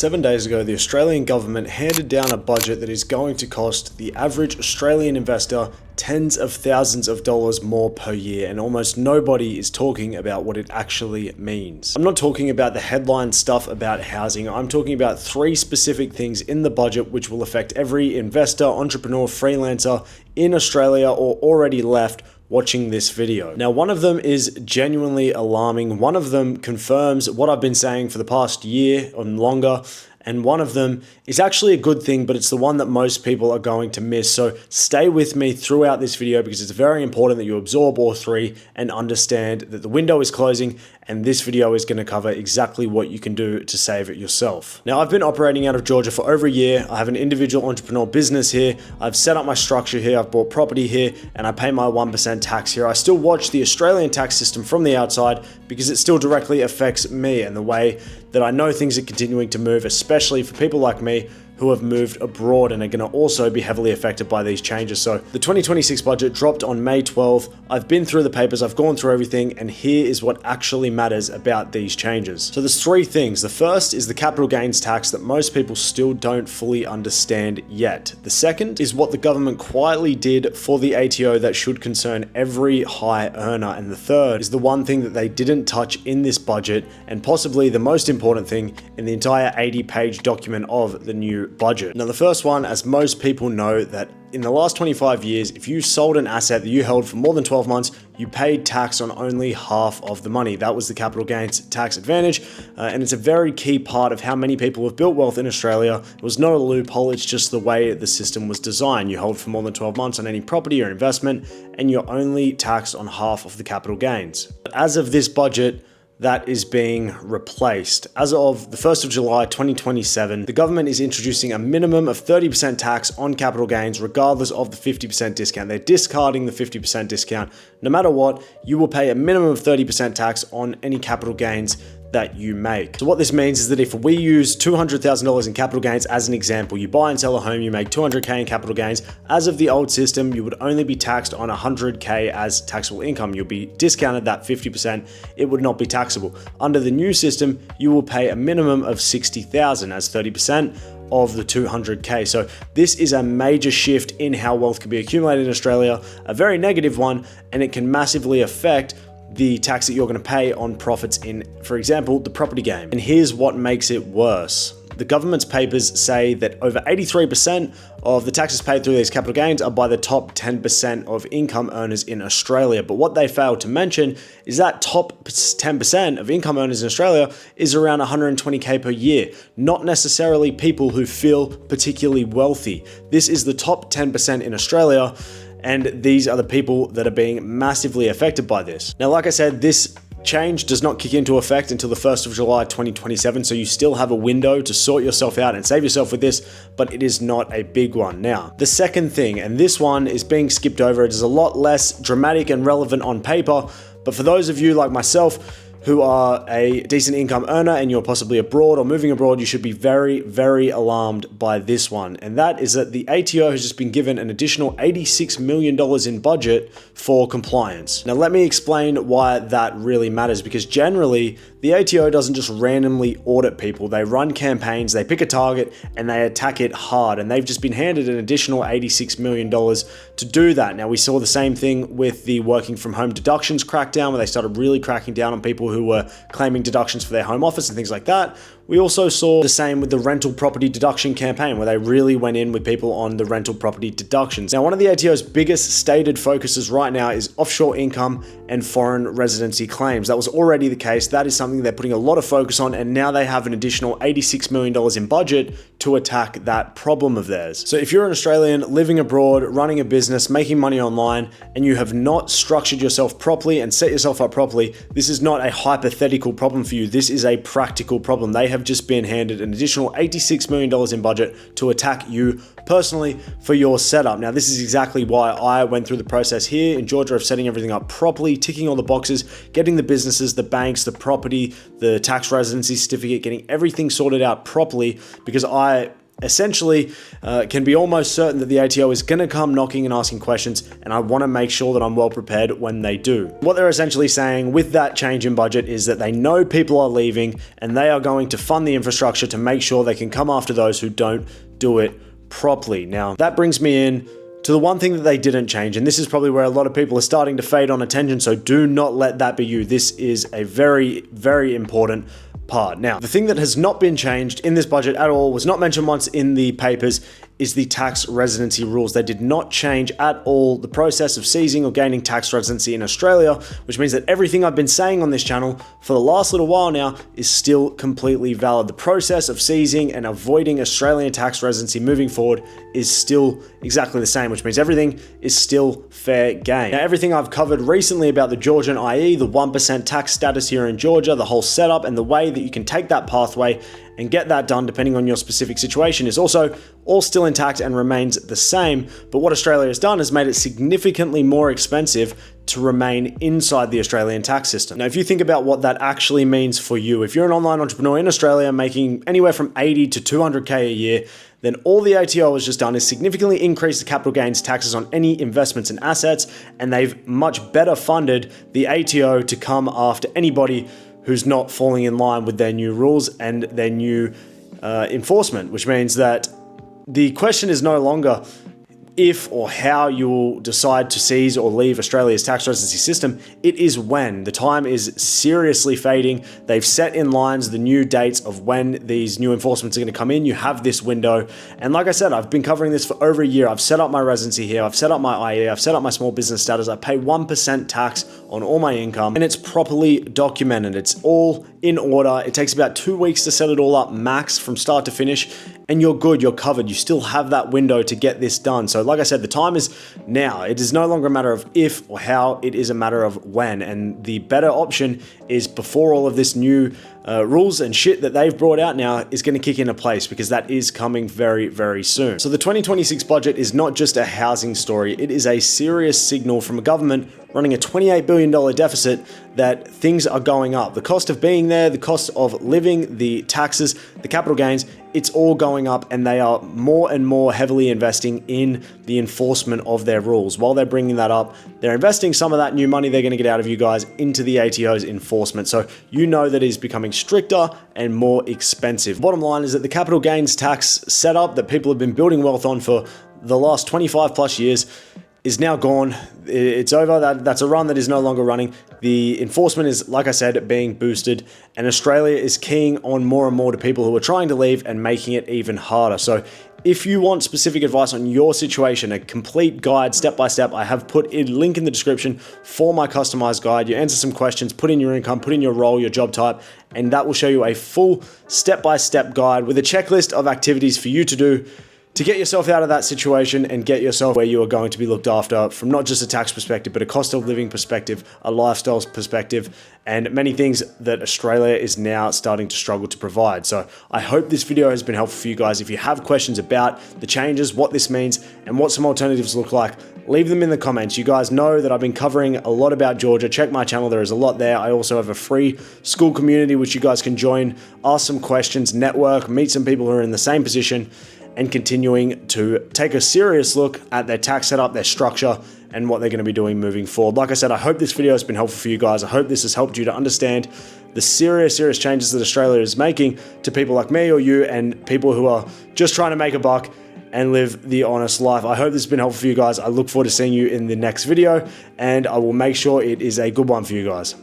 7 days ago, the Australian government handed down a budget that is going to cost the average Australian investor tens of thousands of dollars more per year, and almost nobody is talking about what it actually means. I'm not talking about the headline stuff about housing. I'm talking about 3 specific things in the budget which will affect every investor, entrepreneur, freelancer in Australia or already left watching this video. Now, one of them is genuinely alarming. One of them confirms what I've been saying for the past year or longer. And one of them is actually a good thing, but it's the one that most people are going to miss. So stay with me throughout this video because it's very important that you absorb all 3 and understand that the window is closing, and this video is going to cover exactly what you can do to save it yourself. Now, I've been operating out of Georgia for over a year. I have an individual entrepreneur business here. I've set up my structure here. I've bought property here, and I pay my 1% tax here. I still watch the Australian tax system from the outside because it still directly affects me and the way that I know things are continuing to move, especially for people like me who have moved abroad and are going to also be heavily affected by these changes. So the 2026 budget dropped on May 12th. I've been through the papers, I've gone through everything, and here is what actually matters about these changes. So there's 3 things. The first is the capital gains tax that most people still don't fully understand yet. The second is what the government quietly did for the ATO that should concern every high earner. And the third is the one thing that they didn't touch in this budget, and possibly the most important thing in the entire 80-page document of the new budget. Now, the first one, as most people know, that in the last 25 years, if you sold an asset that you held for more than 12 months, you paid tax on only half of the money. That was the capital gains tax advantage, and it's a very key part of how many people have built wealth in Australia. It was not a loophole, it's just the way the system was designed. You hold for more than 12 months on any property or investment, and you're only taxed on half of the capital gains. But as of this budget, that is being replaced. As of the 1st of July 2027, the government is introducing a minimum of 30% tax on capital gains regardless of the 50% discount. They're discarding the 50% discount. No matter what, you will pay a minimum of 30% tax on any capital gains that you make. So what this means is that if we use $200,000 in capital gains as an example, you buy and sell a home, you make $200K in capital gains. As of the old system, you would only be taxed on $100K as taxable income. You'll be discounted that 50%. It would not be taxable. Under the new system, you will pay a minimum of $60,000 as 30% of the 200K. So this is a major shift in how wealth can be accumulated in Australia, a very negative one, and it can massively affect the tax that you're going to pay on profits in, for example, the property game. And here's what makes it worse. The government's papers say that over 83% of the taxes paid through these capital gains are by the top 10% of income earners in Australia. But what they failed to mention is that top 10% of income earners in Australia is around 120K per year, not necessarily people who feel particularly wealthy. This is the top 10% in Australia, and these are the people that are being massively affected by this. Now, like I said, this change does not kick into effect until the 1st of July 2027, so you still have a window to sort yourself out and save yourself with this, but it is not a big one. Now, the second thing, and this one is being skipped over, it is a lot less dramatic and relevant on paper, but for those of you like myself who are a decent income earner and you're possibly abroad or moving abroad, you should be very, very alarmed by this one. And that is that the ATO has just been given an additional $86 million in budget for compliance. Now, let me explain why that really matters, because generally the ATO doesn't just randomly audit people. They run campaigns, they pick a target, and they attack it hard. And they've just been handed an additional $86 million to do that. Now, we saw the same thing with the working from home deductions crackdown, where they started really cracking down on people who were claiming deductions for their home office and things like that. We also saw the same with the rental property deduction campaign, where they really went in with people on the rental property deductions. Now, one of the ATO's biggest stated focuses right now is offshore income and foreign residency claims. That was already the case. That is something they're putting a lot of focus on, and now they have an additional $86 million in budget to attack that problem of theirs. So if you're an Australian living abroad, running a business, making money online, and you have not structured yourself properly and set yourself up properly, this is not a hypothetical problem for you. This is a practical problem. They have just been handed an additional $86 million in budget to attack you personally for your setup. Now, this is exactly why I went through the process here in Georgia of setting everything up properly, ticking all the boxes, getting the businesses, the banks, the property, the tax residency certificate, getting everything sorted out properly, because I essentially can be almost certain that the ATO is going to come knocking and asking questions, and I want to make sure that I'm well prepared when they do. What they're essentially saying with that change in budget is that they know people are leaving, and they are going to fund the infrastructure to make sure they can come after those who don't do it properly. Now, that brings me in to the one thing that they didn't change, and this is probably where a lot of people are starting to fade on attention, so do not let that be you. This is a very, very important part. Now, the thing that has not been changed in this budget at all, was not mentioned once in the papers, is the tax residency rules. They did not change at all the process of seizing or gaining tax residency in Australia, which means that everything I've been saying on this channel for the last little while now is still completely valid. The process of seizing and avoiding Australian tax residency moving forward is still exactly the same, which means everything is still fair game. Now, everything I've covered recently about the Georgian IE, the 1% tax status here in Georgia, the whole setup and the way that you can take that pathway and get that done depending on your specific situation is also all still intact and remains the same. But what Australia has done is made it significantly more expensive to remain inside the Australian tax system. Now, if you think about what that actually means for you, if you're an online entrepreneur in Australia making anywhere from 80 to 200K a year, then all the ATO has just done is significantly increase the capital gains taxes on any investments and assets, and they've much better funded the ATO to come after anybody who's not falling in line with their new rules and their new enforcement, which means that the question is no longer if or how you will decide to seize or leave Australia's tax residency system. It is when. The time is seriously fading. They've set in lines the new dates of when these new enforcements are going to come in. You have this window. And like I said, I've been covering this for over a year. I've set up my residency here. I've set up my IE. I've set up my small business status. I pay 1% tax on all my income, and it's properly documented. It's all in order. It takes about 2 weeks to set it all up max from start to finish, and you're good, you're covered. You still have that window to get this done. So like I said, the time is now. It is no longer a matter of if or how, it is a matter of when. And the better option is before all of this new rules and shit that they've brought out now is going to kick into place, because that is coming very, very soon. So the 2026 budget is not just a housing story. It is a serious signal from a government running a $28 billion deficit that things are going up. The cost of being there, the cost of living, the taxes, the capital gains, it's all going up, and they are more and more heavily investing in the enforcement of their rules. While they're bringing that up, they're investing some of that new money they're going to get out of you guys into the ATO's enforcement. So you know that it is becoming stricter and more expensive. Bottom line is that the capital gains tax setup that people have been building wealth on for the last 25 plus years is now gone. It's over. That's a run that is no longer running. The enforcement is, like I said, being boosted, and Australia is keying on more and more to people who are trying to leave and making it even harder. So if you want specific advice on your situation, a complete guide step by step, I have put a link in the description for my customized guide. You answer some questions, put in your income, put in your role, your job type, and that will show you a full step-by-step guide with a checklist of activities for you to do to get yourself out of that situation and get yourself where you are going to be looked after from not just a tax perspective, but a cost of living perspective, a lifestyle perspective, and many things that Australia is now starting to struggle to provide. So I hope this video has been helpful for you guys. If you have questions about the changes, what this means, and what some alternatives look like, leave them in the comments. You guys know that I've been covering a lot about Georgia. Check my channel, there is a lot there. I also have a free school community which you guys can join, ask some questions, network, meet some people who are in the same position, and continuing to take a serious look at their tax setup, their structure, and what they're going to be doing moving forward. Like I said, I hope this video has been helpful for you guys. I hope this has helped you to understand the serious changes that Australia is making to people like me or you, and people who are just trying to make a buck and live the honest life. I hope this has been helpful for you guys. I look forward to seeing you in the next video, and I will make sure it is a good one for you guys.